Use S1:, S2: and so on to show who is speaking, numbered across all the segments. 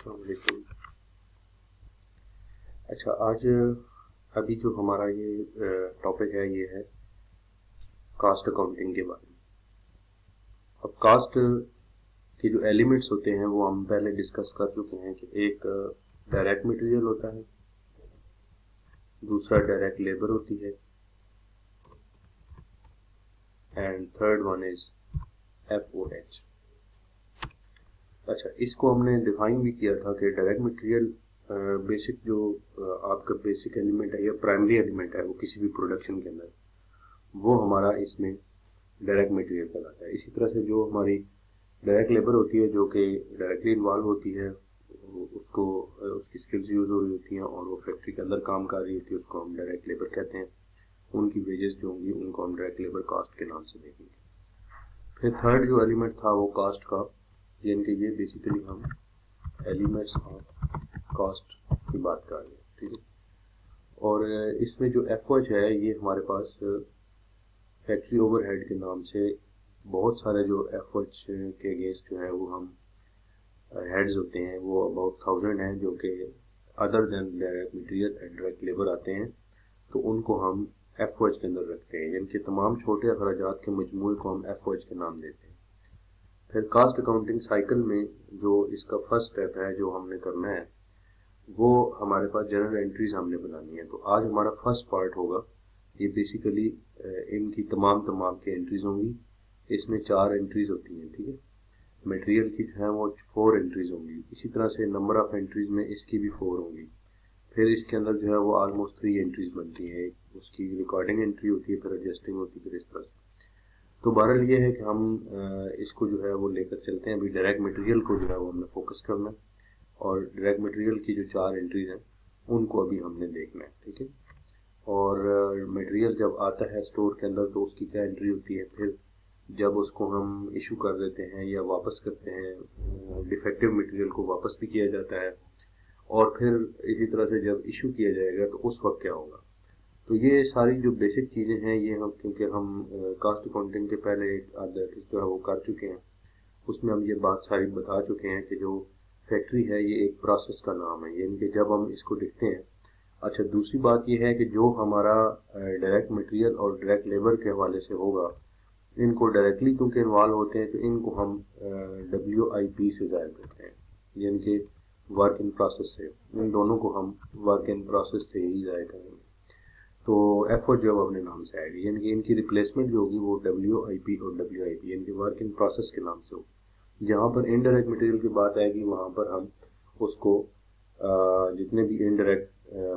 S1: वालेकुम। अच्छा, आज अभी जो हमारा ये टॉपिक है ये है कास्ट अकाउंटिंग के बारे में। अब कास्ट के जो एलिमेंट्स होते हैं वो हम पहले डिस्कस कर चुके हैं कि एक डायरेक्ट मटेरियल होता है, दूसरा डायरेक्ट लेबर होती है, and third one is FOH। अच्छा, इसको हमने डिफाइन भी किया था कि डायरेक्ट मटेरियल बेसिक जो आपका बेसिक एलिमेंट है या प्राइमरी एलिमेंट है वो किसी भी प्रोडक्शन के अंदर, वो हमारा इसमें डायरेक्ट मटेरियल कहलाता है। इसी तरह से जो हमारी डायरेक्ट लेबर होती है जो कि डायरेक्टली इन्वॉल्व होती है, उसको उसकी स्किल्स यूज हो रही होती हैं और वो फैक्ट्री के अंदर काम कर रही होती है, उसको हम डायरेक्ट लेबर कहते हैं। उनकी वेजेस जो होंगी उनको हम डायरेक्ट लेबर कास्ट के नाम से देखेंगे। फिर थर्ड जो एलिमेंट था वो कास्ट का, यानी कि ये बेसिकली हम एलिमेंट्स ऑफ कास्ट की बात कर रहे हैं, ठीक है। और इसमें जो FOH है ये हमारे पास फैक्ट्री ओवरहेड के नाम से बहुत सारे जो FOH के अगेंस्ट जो है वो हम हेड्स होते हैं, वो अबाउट 1000 हैं जो कि other than direct material and direct labour आते हैं, तो उनको हम FOH के अंदर रखते हैं। यानी कि तमाम छोटे अखराजात के मजमूए को हम FOH के नाम देते हैं। फिर कास्ट अकाउंटिंग साइकिल में जो इसका फर्स्ट स्टेप है जो हमने करना है वो हमारे पास जनरल एंट्रीज हमने बनानी है। तो आज हमारा फर्स्ट पार्ट होगा, ये बेसिकली इनकी तमाम की एंट्रीज होंगी। इसमें 4 एंट्रीज होती हैं, ठीक है। मटेरियल की जो है वो 4 एंट्रीज होंगी। इसी तरह से नंबर ऑफ एंट्रीज में इसकी भी 4 होंगी। फिर इसके अंदर जो है वो ऑलमोस्ट 3 एंट्रीज बनती है। उसकी रिकॉर्डिंग एंट्री होती है, फिर एडजस्टिंग होती है, फिर इस तरह से। तो बहरहाल ये है कि हम इसको जो है वो लेकर चलते हैं। अभी डायरेक्ट मटेरियल को जो है वो हमने फोकस करना है और डायरेक्ट मटेरियल की जो 4 एंट्रीज हैं उनको अभी हमने देखना है, ठीक है। और मटेरियल जब आता है स्टोर के अंदर तो उसकी क्या एंट्री होती है, फिर जब उसको हम इशू कर देते हैं या वापस करते हैं, डिफेक्टिव मटेरियल को वापस भी किया जाता है, और फिर इसी तरह से जब इशू किया जाएगा तो उस वक्त क्या होगा। तो ये सारी जो बेसिक चीज़ें हैं ये हम, क्योंकि हम कास्ट अकाउंटिंग के पहले एक आधा जो है वो कर चुके हैं, उसमें हम ये बात सारी बता चुके हैं कि जो फैक्ट्री है ये एक प्रोसेस का नाम है, यानी कि जब हम इसको देखते हैं। अच्छा, दूसरी बात ये है कि जो हमारा डायरेक्ट मटेरियल और डायरेक्ट लेबर के हवाले से होगा, इनको डायरेक्टली क्योंकि इन्वॉल्व होते हैं तो इनको हम WIP से ज़ाहिर करते हैं, यानी कि वर्क इन प्रोसेस से। इन दोनों को हम वर्क इन प्रोसेस से ही ज़ाहिर करेंगे। तो FOH जो अपने नाम से आएगी, यानी कि इनकी रिप्लेसमेंट जो होगी वो WIP और WIP यानी कि वर्क इन प्रोसेस के नाम से होगी। जहाँ पर इनडायरेक्ट मटेरियल की बात आएगी वहाँ पर हम उसको जितने भी इनडायरेक्ट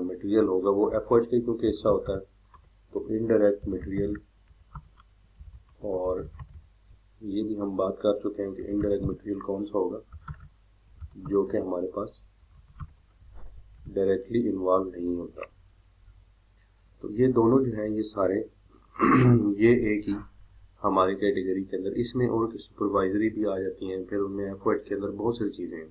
S1: मटेरियल होगा वो FOH का क्योंकि हिस्सा होता है, तो इनडायरेक्ट मटेरियल। और ये भी हम बात कर चुके हैं कि इनडायरेक्ट मटेरियल कौन सा होगा जो कि हमारे पास डायरेक्टली इन्वॉल्व नहीं होता। तो ये दोनों जो हैं ये सारे ये एक ही हमारी कैटेगरी के अंदर, इसमें और सुपरवाइजरी भी आ जाती हैं, फिर उनमें FOH के अंदर बहुत सारी चीज़ें हैं।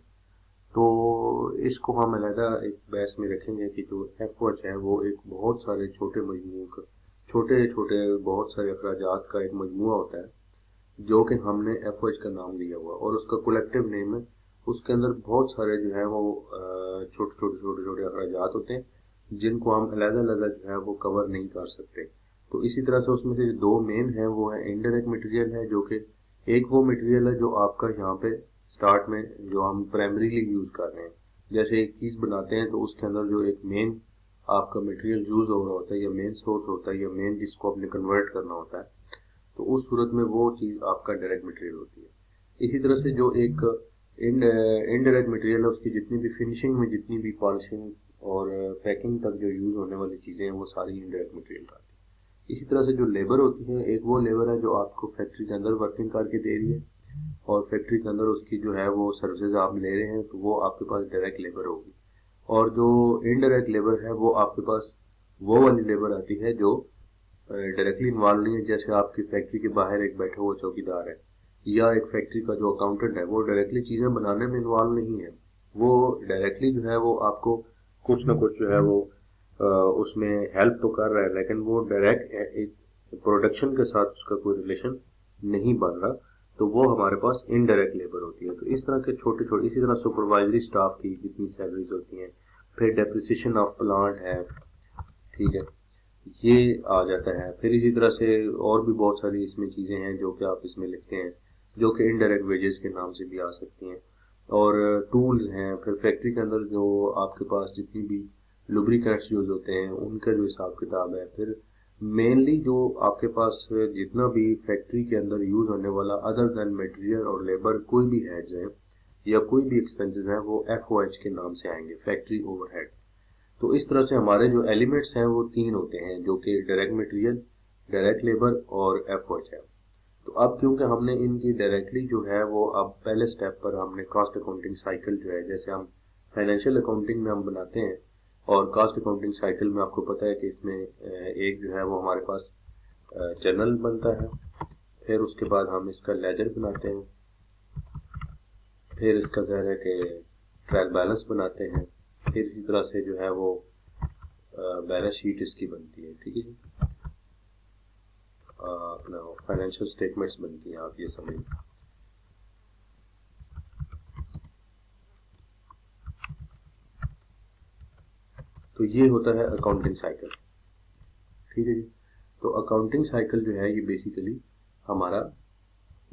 S1: तो इसको हम अलहदा एक बहस में रखेंगे कि जो FOH है वो एक बहुत सारे छोटे मजमू का, छोटे छोटे बहुत सारे अखराजात का एक मजमुआ होता है जो कि हमने FOH का नाम दिया हुआ और उसका कलेक्टिव नेम है। उसके अंदर बहुत सारे जो है वो छोटे अखराजात होते हैं जिनको हम अलग-अलग जो है वो कवर नहीं कर सकते। तो इसी तरह से उसमें से 2 मेन है वो है इनडायरेक्ट मटेरियल है, जो कि एक वो मटेरियल है जो आपका यहाँ पे स्टार्ट में जो हम प्राइमरीली यूज़ कर रहे हैं। जैसे एक चीज़ बनाते हैं तो उसके अंदर जो एक मेन आपका मटेरियल यूज़ हो रहा होता है या मेन सोर्स होता है या मेन जिसको आपने कन्वर्ट करना होता है, तो उस सूरत में वो चीज़ आपका डायरेक्ट मटेरियल होती है। इसी तरह से जो एक इनडायरेक्ट मटेरियल है उसकी जितनी भी फिनिशिंग में जितनी भी पॉलिशिंग और पैकिंग तक जो यूज़ होने वाली चीज़ें हैं वो सारी इनडायरेक्ट मटेरियल का आती है। इसी तरह से जो लेबर होती है, एक वो लेबर है जो आपको फैक्ट्री के अंदर वर्किंग करके दे रही है और फैक्ट्री के अंदर उसकी जो है वो सर्विसेज आप ले रहे हैं, तो वो आपके पास डायरेक्ट लेबर होगी। और जो इनडायरेक्ट लेबर है वो आपके पास वो वाली लेबर आती है जो डायरेक्टली इन्वॉल्व नहीं है। जैसे आपकी फैक्ट्री के बाहर एक बैठा हुआ चौकीदार है या एक फैक्ट्री का जो अकाउंटेंट है, वो डायरेक्टली चीज़ें बनाने में इन्वॉल्व नहीं है, वो डायरेक्टली जो है वो आपको कुछ ना कुछ जो है वो उसमें हेल्प तो कर रहा है, लेकिन वो डायरेक्ट प्रोडक्शन के साथ उसका कोई रिलेशन नहीं बन रहा। तो वो हमारे पास इनडायरेक्ट लेबर होती है। तो इस तरह के छोटे छोटे, इसी तरह सुपरवाइजरी स्टाफ की जितनी सैलरीज होती हैं, फिर डेप्रिसिएशन ऑफ प्लांट है, ठीक है, ये आ जाता है। फिर इसी तरह से और भी बहुत सारी इसमें चीज़ें हैं जो कि आप इसमें लिखते हैं, जो कि इनडायरेक्ट वेजेस के नाम से भी आ सकती हैं। और टूल्स हैं, फिर फैक्ट्री के अंदर जो आपके पास जितनी भी लुब्रिकेंट्स यूज होते हैं उनका जो हिसाब किताब है। फिर मेनली जो आपके पास जितना भी फैक्ट्री के अंदर यूज होने वाला अदर देन मटेरियल और लेबर कोई भी हेड्स हैं या कोई भी एक्सपेंसेस हैं, वो FOH के नाम से आएंगे, फैक्ट्री ओवरहेड। तो इस तरह से हमारे जो एलिमेंट्स हैं वो 3 होते हैं, जो कि डायरेक्ट मटेरियल, डायरेक्ट लेबर और FOH है। तो अब क्योंकि हमने इनकी डायरेक्टली जो है वो अब पहले स्टेप पर हमने कॉस्ट अकाउंटिंग साइकिल जो है, जैसे हम फाइनेंशियल अकाउंटिंग में हम बनाते हैं, और कॉस्ट अकाउंटिंग साइकिल में आपको पता है कि इसमें एक जो है वो हमारे पास जर्नल बनता है, फिर उसके बाद हम इसका लेजर बनाते हैं, फिर इसका ज़ाहिर है कि ट्रायल बैलेंस बनाते हैं, फिर इसी तरह से जो है वो बैलेंस शीट इसकी बनती है, ठीक है जी, अपना फाइनेंशियल स्टेटमेंट्स बनती हैं, आप ये समझें। तो ये होता है अकाउंटिंग साइकिल, ठीक है जी। तो अकाउंटिंग साइकिल जो है ये बेसिकली हमारा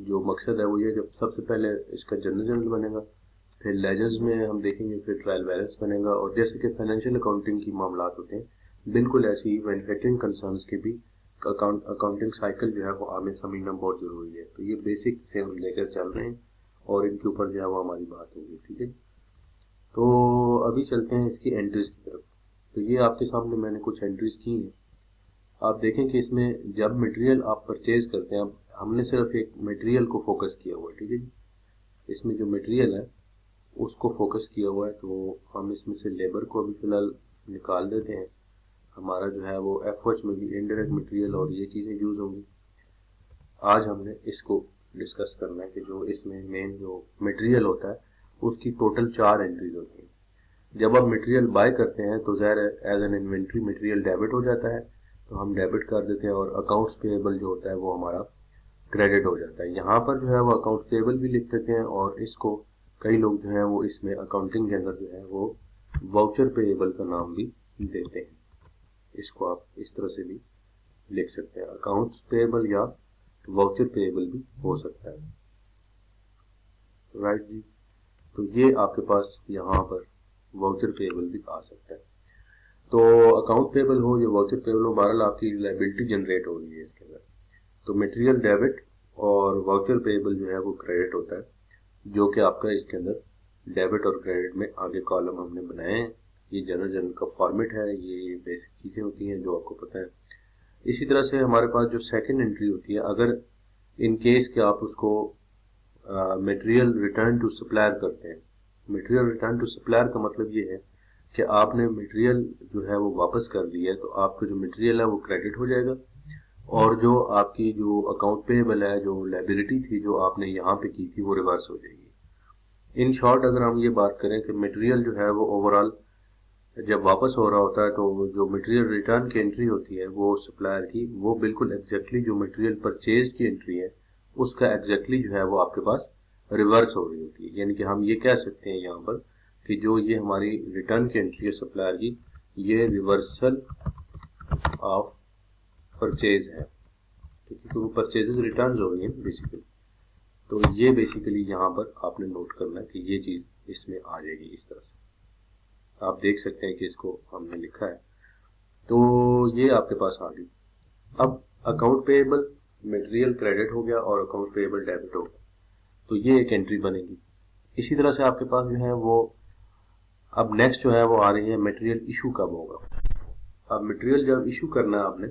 S1: जो मकसद है वो ये, जब सबसे पहले इसका जर्नल बनेगा, फिर लेजर्स में हम देखेंगे, फिर ट्रायल बैलेंस बनेगा, और जैसे कि फाइनेंशियल अकाउंटिंग की मामलात होते हैं बिल्कुल ऐसे ही मैन्युफैक्चरिंग कंसर्न्स के भी अकाउंटिंग साइकिल जो है वो हमें समझना बहुत ज़रूरी है। तो ये बेसिक से हम लेकर चल रहे हैं और इनके ऊपर जो है वो हमारी बात होगी, ठीक है। तो अभी चलते हैं इसकी एंट्रीज की तरफ। तो ये आपके सामने मैंने कुछ एंट्रीज की हैं। आप देखें कि इसमें जब मटेरियल आप परचेज करते हैं, अब हमने सिर्फ एक मटेरियल को फोकस किया हुआ है, ठीक है जी। इसमें जो मटेरियल है उसको फोकस किया हुआ है, तो हम इसमें से लेबर को अभी फ़िलहाल निकाल देते हैं। हमारा जो है वो FOH में भी इनडायरेक्ट मटेरियल और ये चीज़ें यूज़ होंगी। आज हमने इसको डिस्कस करना है कि जो इसमें मेन जो मटेरियल होता है उसकी टोटल 4 एंट्रीज होती हैं। जब आप मटेरियल बाय करते हैं तो ज़ाहिर है as an inventory material debit हो जाता है, तो हम डेबिट कर देते हैं, और अकाउंट्स पेएबल जो होता है वो हमारा क्रेडिट हो जाता है। यहाँ पर जो है वो अकाउंट्स पेएबल भी लिख देते हैं, और इसको कई लोग जो है वो इसमें अकाउंटिंग के अंदर जो है वो वाउचर पेएबल का नाम भी देते हैं। इसको आप इस तरह से भी लिख सकते हैं, अकाउंट्स पेएबल या वाउचर पेएबल भी हो सकता है, राइट जी। तो ये आपके पास यहाँ पर वाउचर पेएबल भी आ सकता है। तो अकाउंट पेएबल हो या वाउचर पेएबल हो, बहरहाल आपकी लायबिलिटी जनरेट हो रही है इसके अंदर। तो मटेरियल डेबिट और वाउचर पेएबल जो है वो क्रेडिट होता है, जो कि आपका इसके अंदर डेबिट और क्रेडिट में आगे कॉलम हमने बनाए हैं। ये जनरल का फॉर्मेट है, ये बेसिक चीज़ें होती हैं जो आपको पता है। इसी तरह से हमारे पास जो सेकंड एंट्री होती है, अगर इन केस कि आप उसको मटेरियल रिटर्न टू सप्लायर करते हैं। मटेरियल रिटर्न टू सप्लायर का मतलब ये है कि आपने मटेरियल जो है वो वापस कर दिया है, तो आपका जो मटेरियल है वो क्रेडिट हो जाएगा, और जो आपकी जो अकाउंट पेएबल है, जो लायबिलिटी थी जो आपने यहाँ पे की थी, वो रिवर्स हो जाएगी। इन शॉर्ट अगर हम ये बात करें कि मटेरियल जो है वो ओवरऑल जब वापस हो रहा होता है, तो जो मटेरियल रिटर्न की एंट्री होती है वो सप्लायर की, वो बिल्कुल एग्जैक्टली जो मटेरियल परचेज की एंट्री है उसका एग्जैक्टली जो है वो आपके पास रिवर्स हो रही होती है। यानी कि हम ये कह सकते हैं यहाँ पर कि जो ये हमारी रिटर्न की एंट्री है सप्लायर की, ये रिवर्सल ऑफ परचेज है, क्योंकि वो परचेजेस रिटर्न हो रही है बेसिकली। तो ये बेसिकली यहाँ पर आपने नोट करना है कि ये चीज़ इसमें आ जाएगी। इस तरह से आप देख सकते हैं कि इसको हमने लिखा है, तो ये आपके पास आ गई। अब अकाउंट पेएबल मटेरियल क्रेडिट हो गया और अकाउंट पेएबल डेबिट हो गया, तो ये एक एंट्री बनेगी। इसी तरह से आपके पास जो है वो अब नेक्स्ट जो है वो आ रही है मटेरियल इशू कब होगा। अब मटेरियल जब इशू करना है आपने,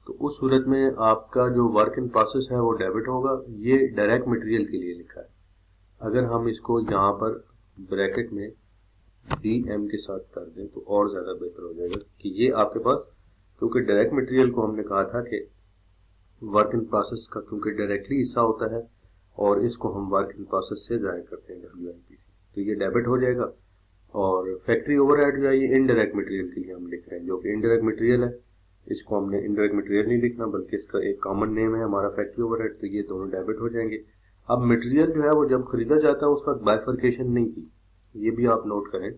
S1: तो उस सूरत में आपका जो वर्क इन प्रोसेस है वो डेबिट होगा। ये डायरेक्ट मटेरियल के लिए लिखा है। अगर हम इसको यहाँ पर ब्रैकेट में DM के साथ कर दें तो और ज़्यादा बेहतर हो जाएगा कि ये आपके पास, क्योंकि डायरेक्ट मटेरियल को हमने कहा था कि वर्क इन प्रोसेस का क्योंकि डायरेक्टली हिस्सा होता है, और इसको हम वर्क इन प्रोसेस से जाहिर करते हैं WIPC, तो ये डेबिट हो जाएगा। और फैक्ट्री ओवरहेड जो है ये इनडायरेक्ट मटेरियल के लिए हम लिख रहे हैं, जो कि इनडायरेक्ट मटेरियल है, इसको हमने इनडायरेक्ट मटेरियल नहीं लिखना बल्कि इसका एक कॉमन नेम है हमारा फैक्ट्री ओवरहेड, तो ये दोनों डेबिट हो जाएंगे। अब मटेरियल जो है वो जब खरीदा जाता है उस वक्त बाइफर्केशन नहीं थी, ये भी आप नोट करें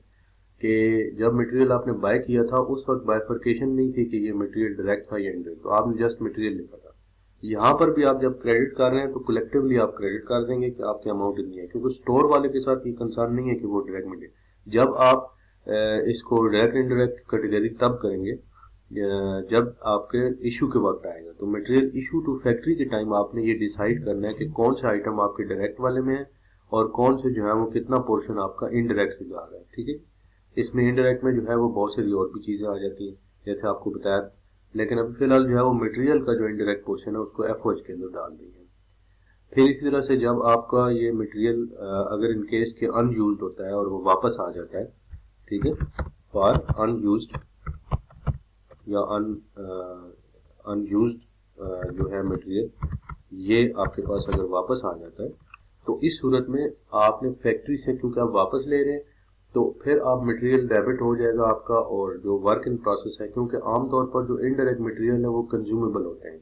S1: कि जब मटेरियल आपने बाय किया था उस वक्त बाइफर्केशन नहीं थी कि ये मटेरियल डायरेक्ट था या इनडायरेक्ट, तो आपने जस्ट मटेरियल लिखा था। यहाँ पर भी आप जब क्रेडिट कर रहे हैं तो कलेक्टिवली आप क्रेडिट कर देंगे कि आपकी अमाउंट इतनी है, क्योंकि स्टोर वाले के साथ ये कंसर्न नहीं है कि वो डायरेक्ट मटेरियल। जब आप इसको डायरेक्ट इंडायरेक्ट कैटेगरी तब करेंगे जब आपके इशू के वक्त आएगा। तो मटेरियल इशू टू फैक्ट्री के टाइम आपने ये डिसाइड करना है कि कौन सा आइटम आपके डायरेक्ट वाले में है और कौन से जो है वो कितना पोर्शन आपका इनडायरेक्ट से जा रहा है। ठीक है, इसमें इनडायरेक्ट में जो है वो बहुत सारी और भी चीज़ें आ जाती हैं जैसे आपको बताया, लेकिन अभी फिलहाल जो है वो मटेरियल का जो इनडायरेक्ट पोर्शन है उसको एफओएच के अंदर डाल देंगे। फिर इसी तरह से जब आपका ये मटेरियल अगर इन केस के अनयूज्ड होता है और वो वापस आ जाता है, ठीक है, फॉर अनयूज्ड या अनयूज्ड जो है मटेरियल, ये आपके पास अगर वापस आ जाता है तो इस सूरत में आपने फैक्ट्री से, क्योंकि आप वापस ले रहे हैं, तो फिर आप मटेरियल डेबिट हो जाएगा आपका। और जो वर्क इन प्रोसेस है, क्योंकि आमतौर पर जो इनडायरेक्ट मटेरियल है वो कंज्यूमेबल होते हैं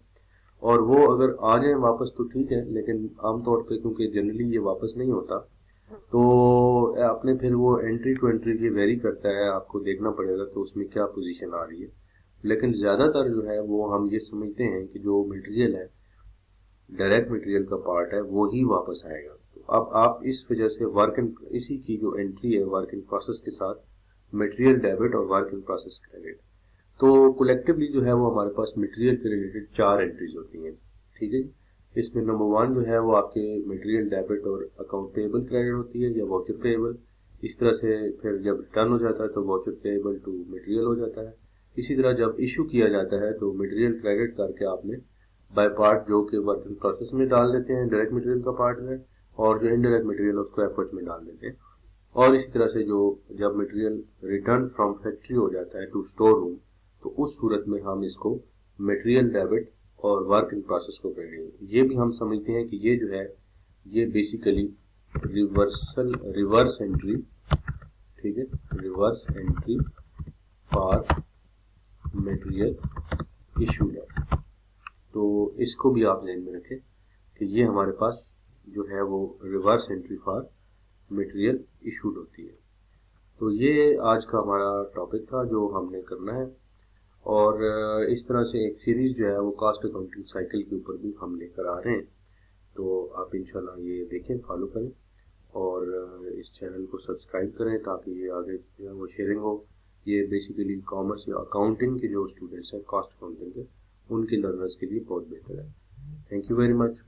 S1: और वो अगर आ जाए वापस तो ठीक है, लेकिन आमतौर पे क्योंकि जनरली ये वापस नहीं होता तो आपने फिर वो एंट्री टू एंट्री की वेरी करता है, आपको देखना पड़ेगा तो उसमें क्या पोजीशन आ रही है। लेकिन ज़्यादातर जो है वो हम ये समझते हैं कि जो मटेरियल है डायरेक्ट मटेरियल का पार्ट है वो ही वापस आएगा। तो अब आप इस वजह से वर्क इन, इसी की जो एंट्री है वर्क इन प्रोसेस के साथ मटेरियल डेबिट और वर्क इन प्रोसेस क्रेडिट, तो कलेक्टिवली जो है वो हमारे पास मटेरियल के रिलेटेड 4 एंट्रीज होती हैं। ठीक है, इसमें नंबर 1 जो है वो आपके मटेरियल डेबिट और अकाउंट पेएबल क्रेडिट होती है या वाउचर पेएबल। इस तरह से फिर जब रिटर्न हो जाता है तो वाउचर पेएबल टू मटेरियल हो जाता है। इसी तरह जब इशू किया जाता है तो मटेरियल क्रेडिट करके आपने बाय पार्ट जो कि वर्क इन प्रोसेस में डाल देते हैं, डायरेक्ट मटेरियल का पार्ट है, और जो इनडायरेक्ट मटेरियल उसको एफर्ट्स में डाल देते हैं। और इसी तरह से जो जब मटेरियल रिटर्न फ्रॉम फैक्ट्री हो जाता है टू स्टोर रूम, तो उस सूरत में हम इसको मटेरियल डेबिट और वर्क इन प्रोसेस को क्रेडिट, ये भी हम समझते हैं कि ये जो है ये बेसिकली रिवर्स एंट्री, ठीक है, reverse entry for material issued है। तो इसको भी आप ध्यान में रखें कि ये हमारे पास जो है वो reverse entry for material issued होती है। तो ये आज का हमारा टॉपिक था जो हमने करना है, और इस तरह से एक सीरीज जो है वो कॉस्ट अकाउंटिंग साइकिल के ऊपर भी हम लेकर आ रहे हैं। तो आप इंशाल्लाह ये देखें, फॉलो करें और इस चैनल को सब्सक्राइब करें ताकि ये आगे जो है वो शेयरिंग हो। ये बेसिकली कॉमर्स या अकाउंटिंग के जो स्टूडेंट्स हैं कॉस्ट अकाउंटिंग के, उनके लर्नर्स के लिए बहुत बेहतर है। Thank you very much.